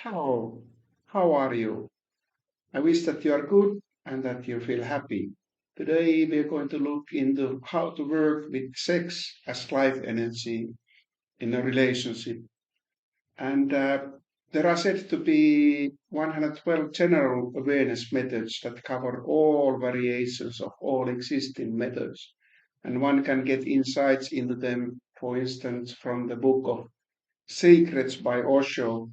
Hello, how are you? I wish that you are good and that you feel happy. Today we are going to look into how to work with sex as life energy in a relationship. And there are said to be 112 general awareness methods that cover all variations of all existing methods. And one can get insights into them, for instance, from the book of Secrets by Osho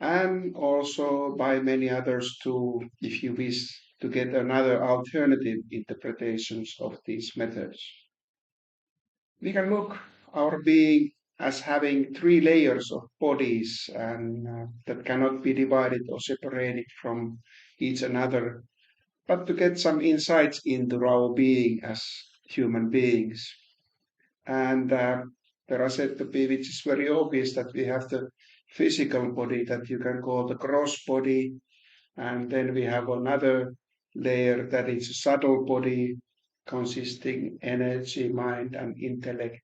and also by many others too, if you wish to get another alternative interpretations of these methods. We can look our being as having three layers of bodies and that cannot be divided or separated from each another, but to get some insights into our being as human beings. And there are said to be, which is very obvious, that we have the physical body that you can call the gross body, and then we have another layer that is a subtle body consisting energy, mind, and intellect,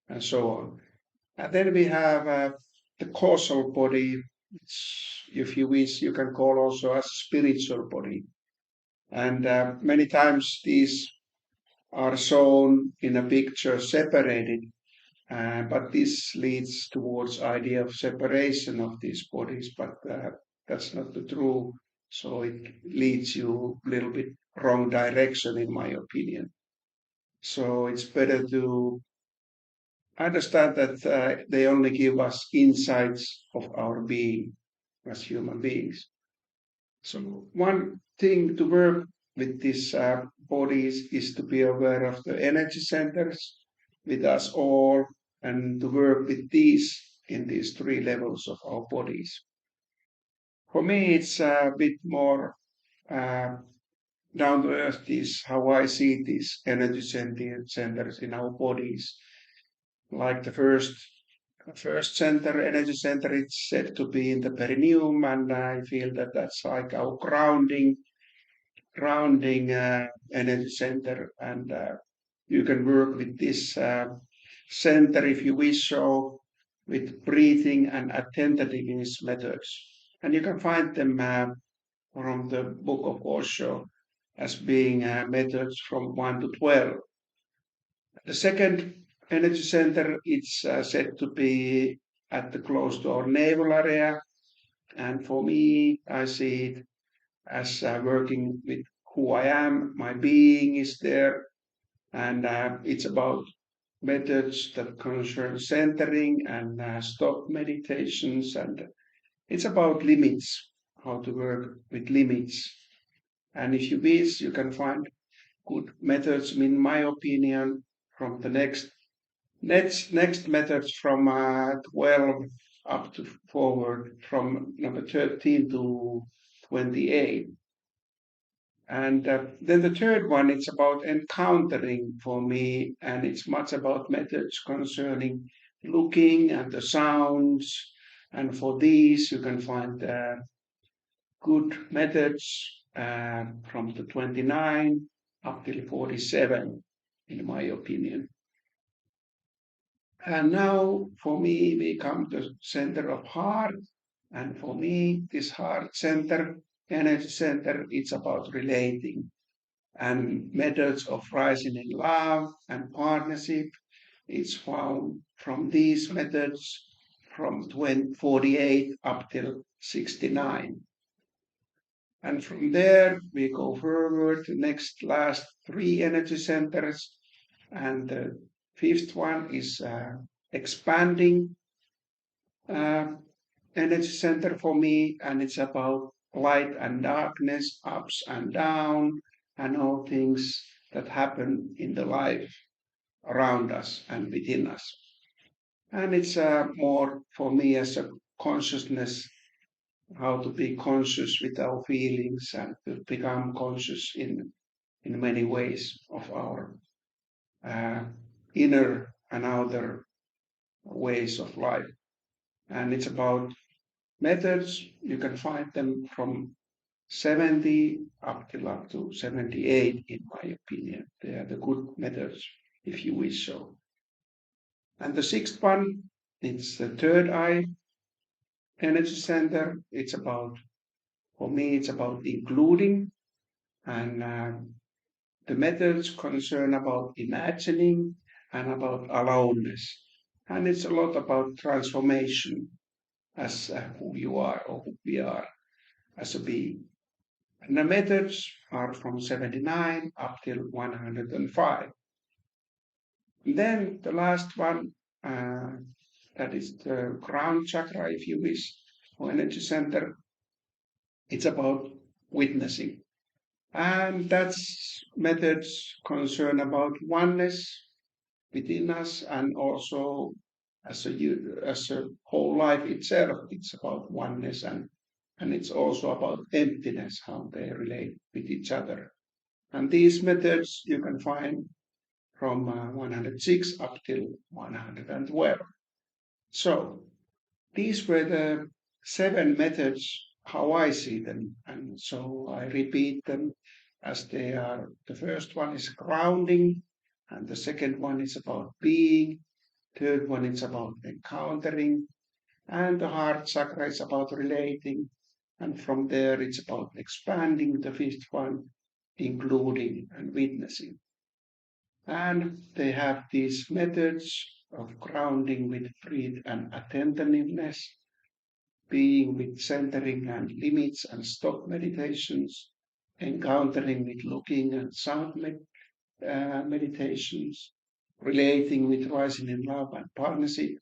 and so on. And then we have the causal body, which, if you wish, you can call also a spiritual body. And many times these are shown in a picture separated, but this leads towards idea of separation of these bodies, but that's not the true. So it leads you a little bit wrong direction, in my opinion. So it's better to understand that they only give us insights of our being as human beings. So one thing to work with these bodies is to be aware of the energy centers with us all and to work with these in these three levels of our bodies. For me, it's a bit more uh, down to earth. Is how I see these centers in our bodies. Like the first center, energy center, it's said to be in the perineum, and I feel that that's like our grounding energy center, and you can work with this center if you wish so, with breathing and attentiveness methods. And you can find them from the book of Osho as being methods from 1 to 12. The second energy center is said to be at the close to our navel area. And for me, I see it as working with who I am, my being is there, and it's about methods that concern centering and stop meditations, and it's about limits, how to work with limits. And if you wish, you can find good methods, in my opinion, from the next methods from 12 up to forward, from number 13 to 28. And then the third one, it's about encountering for me, and it's much about methods concerning looking and the sounds. And for these, you can find good methods from the 29 up till 47, in my opinion. And now, for me, we come to the center of heart. And for me, this heart center, energy center, it's about relating and methods of rising in love and partnership is found from these methods from 48 up till 69. And from there, we go forward to next last three energy centers. And the fifth one is expanding uh, energy center for me, and it's about light and darkness, ups and down, and all things that happen in the life around us and within us. And it's more for me as a consciousness, how to be conscious with our feelings and to become conscious in many ways of our uh, inner and outer ways of life. And it's about methods. You can find them from 70 up to 78, in my opinion. They are the good methods, if you wish so. And the sixth one, it's the third eye, energy center, it's about, for me, it's about including, and the methods concern about imagining and about aloneness. And it's a lot about transformation as who you are or who we are as a being. And the methods are from 79 up till 105. Then the last one, uh, that is the crown chakra, if you wish, or energy center, it's about witnessing. And that's methods concern about oneness within us and also as a whole life itself. It's about oneness and it's also about emptiness, how they relate with each other. And these methods you can find from 106 up till 112. So these were the seven methods how I see them. And so I repeat them as they are. The first one is grounding, and the second one is about being, third one is about encountering, and the heart chakra is about relating. And from there, it's about expanding the fifth one, including and witnessing. And they have these methods of grounding with breath and attentiveness, being with centering and limits and stop meditations, encountering with looking and sound meditations, relating with rising in love and partnership,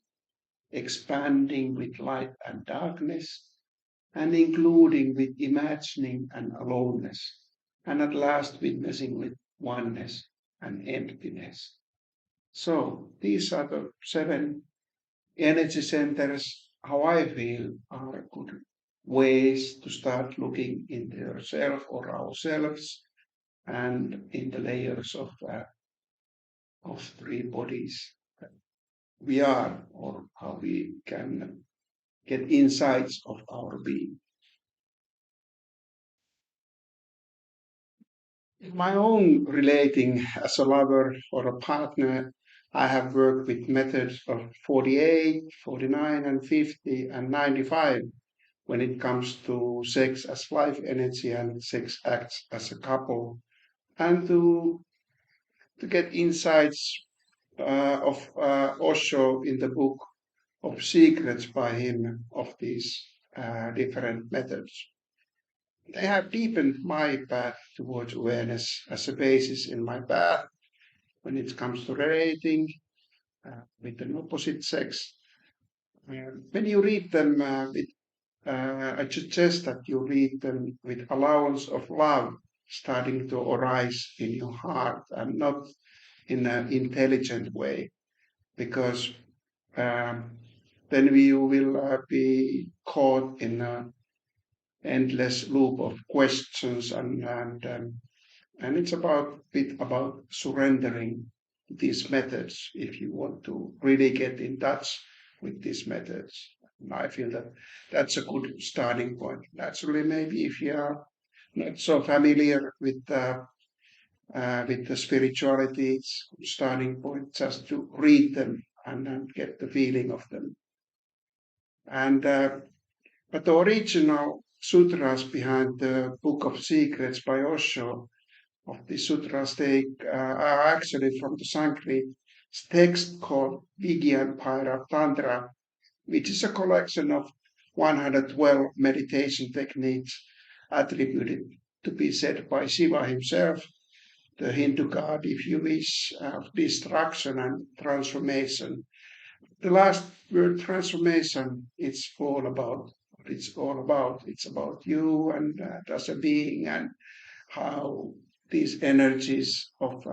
expanding with light and darkness, and including with imagining and aloneness, and at last witnessing with oneness and emptiness. So these are the seven energy centers, how I feel, are good ways to start looking into yourself or ourselves and in the layers of three bodies that we are, or how we can get insights of our being. In my own relating as a lover or a partner, I have worked with methods of 48, 49, and 50, and 95 when it comes to sex as life energy and sex acts as a couple, and to get insights of Osho in the book of secrets by him of these different methods. They have deepened my path towards awareness as a basis in my path when it comes to relating with an opposite sex. When you read them I suggest that you read them with allowance of love starting to arise in your heart and not in an intelligent way, because um, then you will be caught in an endless loop of questions and it's about bit about surrendering these methods if you want to really get in touch with these methods. And I feel that that's a good starting point. Naturally, maybe if you are not so familiar with the spirituality, it's a good starting point just to read them and get the feeling of them. And but the original sutras behind the Book of Secrets by Osho of the sutras they are actually from the Sanskrit text called Vijnana Tantra, which is a collection of 112 meditation techniques attributed to be said by Shiva himself, the Hindu god, if you wish, of destruction and transformation. The last word transformation, it's all about what it's all about. It's about you and as a being and how these energies of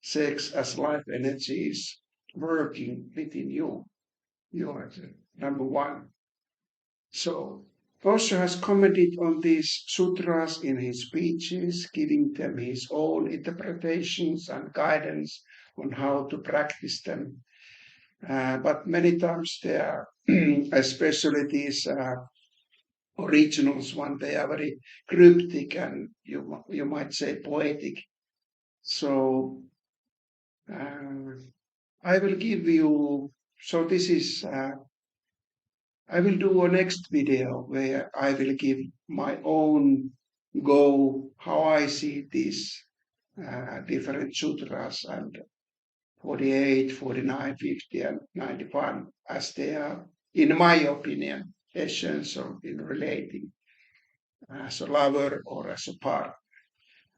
sex as life energies working within you. You are the number one. So Osho has commented on these sutras in his speeches, giving them his own interpretations and guidance on how to practice them. But many times they are, especially these originals one, they are very cryptic and you might say poetic. So uh, I will give you. So this is I will do a next video where I will give my own go how I see these different sutras and 48, 49, 50, and 91 as they are, in my opinion, essential in relating as a lover or as a partner,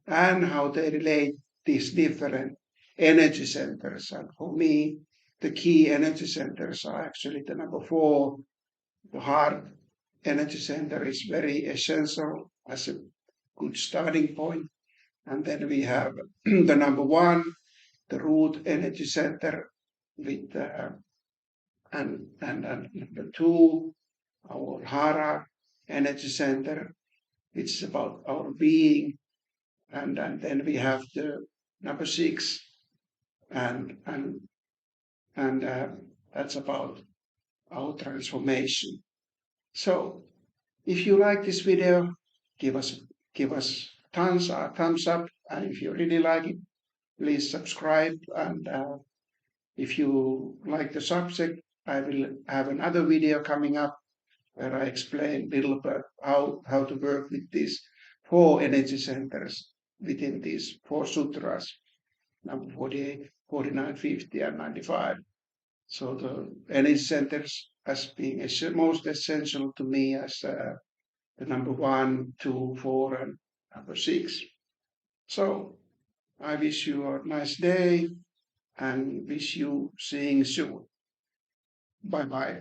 and how they relate these different energy centers. And for me, the key energy centers are actually the number four. The heart energy center is very essential as a good starting point. And then we have the number one, the root energy center, with and number two, our hara energy center, which is about our being, and then we have the number six, and and and that's about our transformation. So if you like this video, give us give us thumbs up, and if you really like it, please subscribe. And if you like the subject, I will have another video coming up where I explain a little bit how to work with these four energy centers within these four sutras, number 48, 49, 50, and 95. So the energy centers as being most essential to me as the number one, two, four, and number six. So I wish you a nice day and wish you seeing soon. Bye bye.